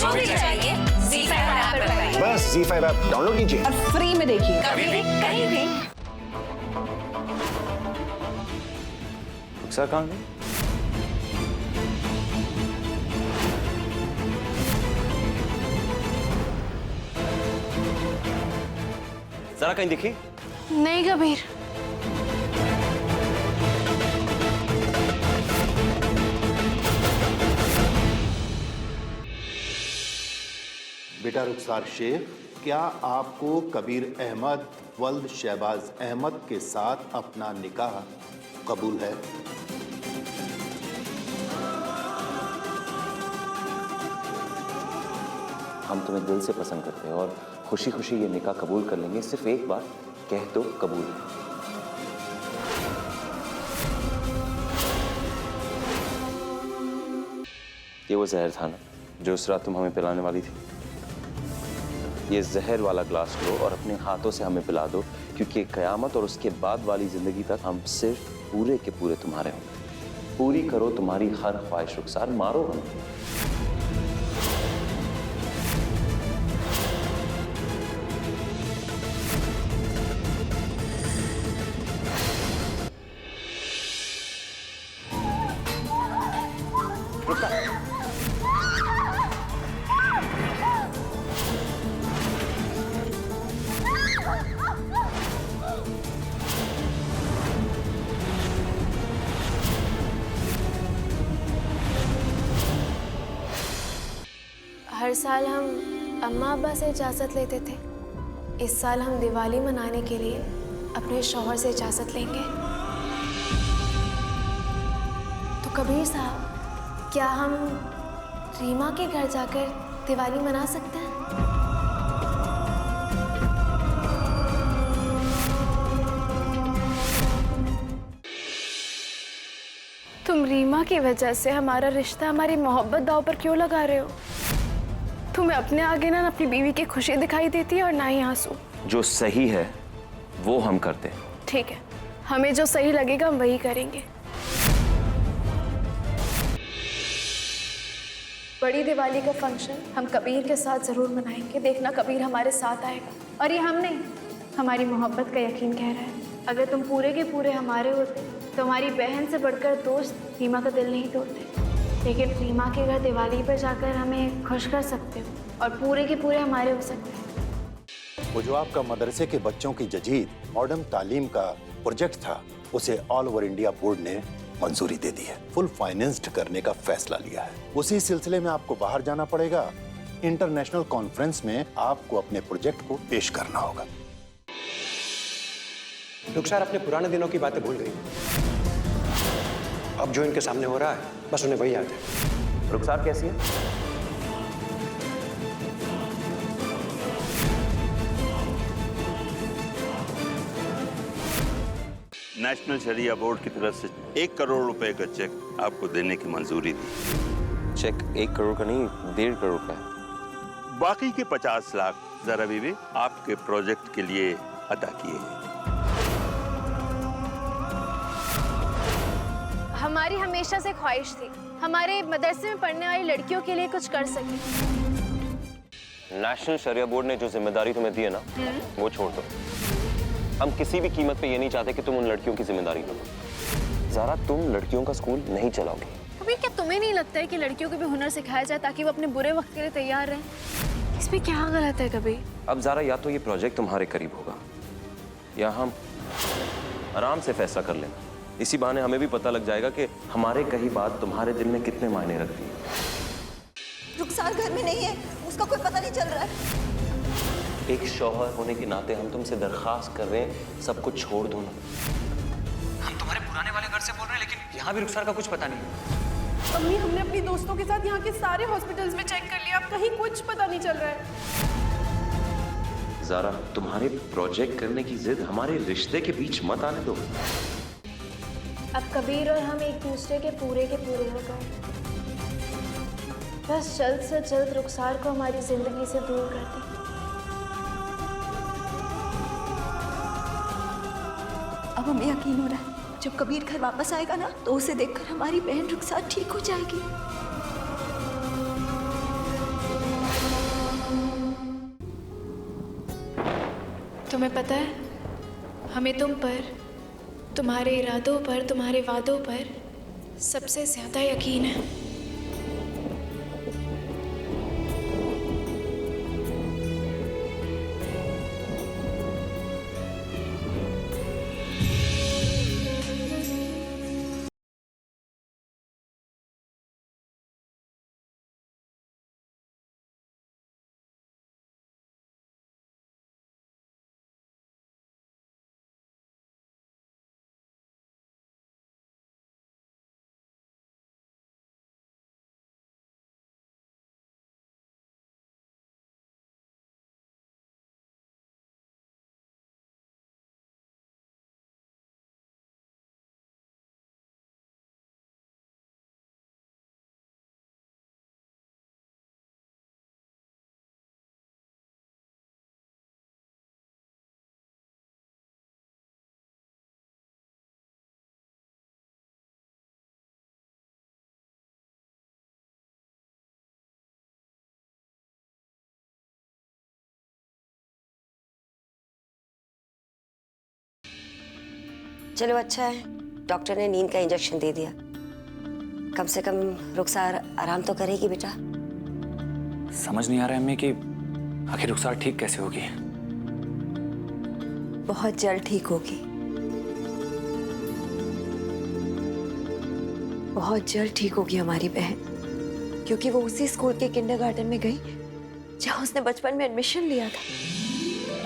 जो भी चाहिए ZEE5 ऐप पर पाइए। बस ZEE5 ऐप डाउनलोड कीजिए और फ्री में देखिए। कभी भी कहीं भी। रुखसार कहाँ गई? जरा कहीं दिखी? नहीं कबीर। बेटा रुखसार शेख, क्या आपको कबीर अहमद वल्द शहबाज अहमद के साथ अपना निकाह कबूल है? हम तुम्हें दिल से पसंद करते हैं और खुशी खुशी ये निकाह कबूल कर लेंगे। सिर्फ एक बार कह दो कबूल है। ये वो जहर था ना जो उस रात तुम हमें पिलाने वाली थी। ये जहर वाला ग्लास लो और अपने हाथों से हमें पिला दो, क्योंकि कयामत और उसके बाद वाली जिंदगी तक हम सिर्फ पूरे के पूरे तुम्हारे होंगे। पूरी करो तुम्हारी हर ख्वाहिश रुखसार, मारो हमें। हर साल हम अम्मा अब्बा से इजाज़त लेते थे। इस साल हम दिवाली मनाने के लिए अपने शौहर से इजाज़त लेंगे। तो कबीर साहब, क्या हम रीमा के घर जाकर दिवाली मना सकते हैं? तुम रीमा की वजह से हमारा रिश्ता, हमारी मोहब्बत दांव पर क्यों लगा रहे हो? तुम्हें अपने आगे ना अपनी बीवी की खुशी दिखाई देती है और ना ही आंसू। जो सही है वो हम करते हैं। ठीक है, हमें जो सही लगेगा हम वही करेंगे। बड़ी दिवाली का फंक्शन हम कबीर के साथ ज़रूर मनाएंगे। देखना कबीर हमारे साथ आएगा। और ये हम नहीं, हमारी मोहब्बत का यकीन कह रहा है। अगर तुम पूरे के पूरे हमारे होते तो हमारी बहन से बढ़कर दोस्त रीमा का दिल नहीं तोड़ते। लेकिन रीमा के घर दिवाली पर जाकर हमें खुश कर सकते हो और पूरे के पूरे हमारे हो सकते हैं। वो जो आपका मदरसे के बच्चों की जदीद मॉडर्न तालीम का प्रोजेक्ट था, उसे ऑल ओवर इंडिया बोर्ड ने मंजूरी दे दी है। फुल फाइनेंस्ड करने का फैसला लिया है। उसी सिलसिले में आपको बाहर जाना पड़ेगा। इंटरनेशनल कॉन्फ्रेंस में आपको अपने प्रोजेक्ट को पेश करना होगा। रुखसार अपने पुराने दिनों की बातें भूल गई। अब जो इनके सामने हो रहा है बस उन्हें वही याद है। रुखसार कैसी है? नेशनल शरिया बोर्ड की तरफ से 1 करोड़ रुपए का चेक आपको देने की मंजूरी दी। चेक 1 करोड़ का नहीं, 1.5 करोड़ का है। बाकी के 50 लाख जरा बीबी आपके प्रोजेक्ट के लिए अदा किए हैं। हमारी हमेशा से ख्वाहिश थी हमारे मदरसे में पढ़ने वाली लड़कियों के लिए कुछ कर सके। नेशनल शरिया बोर्ड ने जो जिम्मेदारी तुम्हें दी है ना, वो छोड़ दो। हम किसी भी कीमत पे ये नहीं चाहते कि तुम उन लड़कियों की जिम्मेदारी लो। ज़रा तुम लड़कियों का स्कूल नहीं चलाओगे। कभी क्या तुम्हें नहीं लगता है कि लड़कियों को भी हुनर सिखाया जाए ताकि वो अपने बुरे वक्त के लिए तैयार रहें? इसमें क्या गलत है कभी? अब ज़रा या तो ये प्रोजेक्ट तुम्हारे करीब होगा या हम आराम से फैसला कर लेना। इसी बहाने हमें भी पता लग जाएगा कि हमारे कही बात तुम्हारे दिल में कितने मायने रखती है। रुखसार घर में नहीं है, उसका कोई पता नहीं चल रहा है। एक शौहर होने के नाते हम तुमसे दरखास्त कर रहे हैं, सब कुछ छोड़ दो ना। हम तुम्हारे पुराने वाले घर से बोल रहे हैं, लेकिन यहाँ भी रुखसार का कुछ पता नहीं। अम्मी, हमने अपनी दोस्तों के साथ यहाँ के सारे हॉस्पिटल्स में चेक कर लिया, अब कहीं कुछ पता नहीं चल रहा है। ज़रा तुम्हारे प्रोजेक्ट करने की जिद हमारे रिश्ते के बीच मत आने दो। अब कबीर और हम एक दूसरे के पूरे हो गए। बस जल्द से जल्द रुखसार को हमारी जिंदगी से दूर कर दें। अब हमें यकीन हो रहा है जब कबीर घर वापस आएगा ना, तो उसे देखकर हमारी बहन रुखसार ठीक हो जाएगी। तुम्हें पता है, हमें तुम पर, तुम्हारे इरादों पर, तुम्हारे वादों पर सबसे ज्यादा यकीन है। चलो अच्छा है, डॉक्टर ने नींद का इंजेक्शन दे दिया। कम से कम रुखसार आराम तो करेगी बेटा। समझ नहीं आ रहा है अम्मी कि आखिर रुखसार ठीक कैसे होगी। बहुत जल्द ठीक होगी, बहुत जल्द ठीक होगी हमारी बहन, क्योंकि वो उसी स्कूल के किंडरगार्टन में गई जहाँ उसने बचपन में एडमिशन लिया था।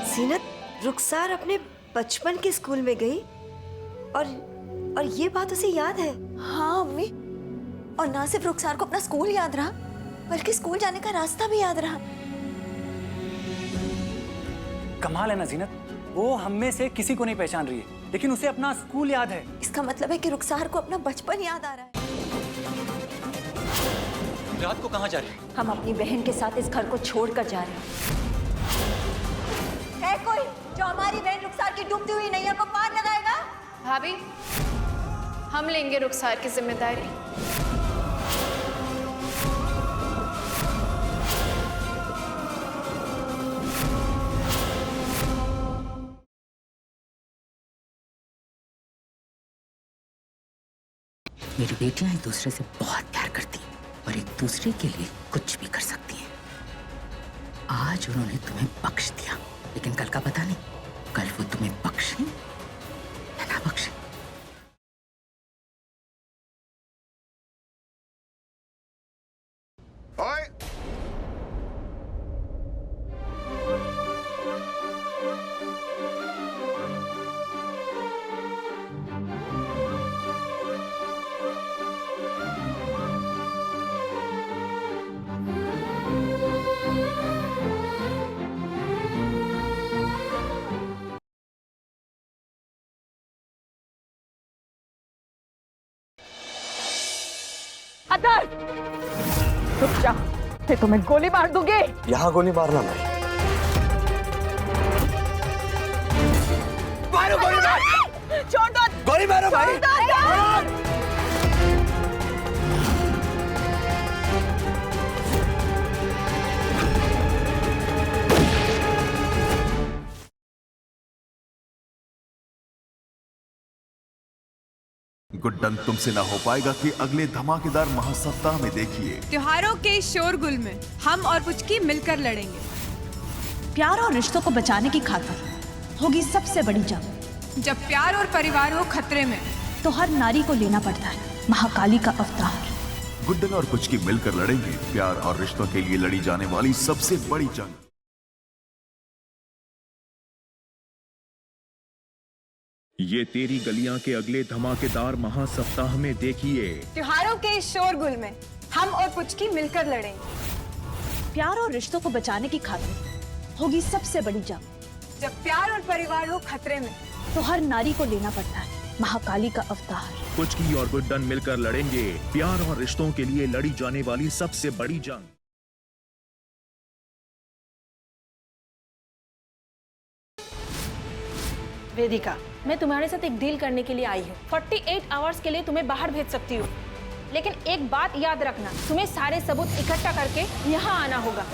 सीनत, रुखसार अपने बचपन के स्कूल में गई और ये बात उसे याद है। हाँ अम्मी, और ना सिर्फ रुखसार को अपना स्कूल याद रहा, बल्कि स्कूल जाने का रास्ता भी याद रहा। कमाल है ना जीनत, वो हम में से किसी को नहीं पहचान रही है, लेकिन उसे अपना स्कूल याद है। इसका मतलब है कि रुखसार को अपना बचपन याद आ रहा है। रात को कहाँ जा रही है? हम अपनी बहन के साथ इस घर को छोड़कर जा रहे हैं। है कोई जो हमारी बहन रुखसार की डूबती हुई नैया को पार लगाएगा? भाभी, हम लेंगे रुखसार की जिम्मेदारी। मेरी बेटियां एक दूसरे से बहुत प्यार करती हैं और एक दूसरे के लिए कुछ भी कर सकती हैं। आज उन्होंने तुम्हें बख्श दिया, लेकिन कल का पता नहीं, कल वो तुम्हें बख्शें या ना बख्शें। ओए! अदर! रुक जा, मैं तुम्हें गोली मार दूंगी। यहाँ गोली मारना मैं। मारो गोली मार! छोड़ दो! गोली मारो भाई! गुड्डन तुमसे ना हो पाएगा कि अगले धमाकेदार महासप्ताह में देखिए। त्योहारों के शोरगुल में हम और पुचकी मिलकर लड़ेंगे। प्यार और रिश्तों को बचाने की खातिर होगी सबसे बड़ी जंग। जब प्यार और परिवार हो खतरे में, तो हर नारी को लेना पड़ता है महाकाली का अवतार। गुड्डन और पुचकी मिलकर लड़ेंगे प्यार और रिश्तों के लिए लड़ी जाने वाली सबसे बड़ी जंग। ये तेरी गलियां के अगले धमाकेदार महासप्ताह में देखिए। त्योहारों के शोरगुल में हम और पुचकी मिलकर लड़ेंगे। प्यार और रिश्तों को बचाने की खातिर होगी सबसे बड़ी जंग। जब प्यार और परिवार हो खतरे में, तो हर नारी को लेना पड़ता है महाकाली का अवतार। पुचकी और गुड्डन मिलकर लड़ेंगे प्यार और रिश्तों के लिए लड़ी जाने वाली सबसे बड़ी जंग। वेदिका, मैं तुम्हारे साथ एक डील करने के लिए आई हूँ। 48 आवर्स के लिए तुम्हें बाहर भेज सकती हूँ, लेकिन एक बात याद रखना, तुम्हें सारे सबूत इकट्ठा करके यहाँ आना होगा।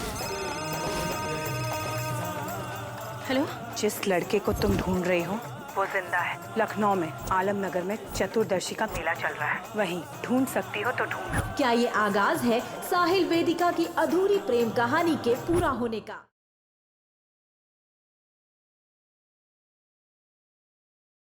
हेलो। जिस लड़के को तुम ढूंढ रही हो वो जिंदा है। लखनऊ में आलमनगर में चतुर्दशी का मेला चल रहा है, वहीं ढूंढ सकती हो तो ढूंढो। क्या ये आगाज है साहिल वेदिका की अधूरी प्रेम कहानी के पूरा होने का?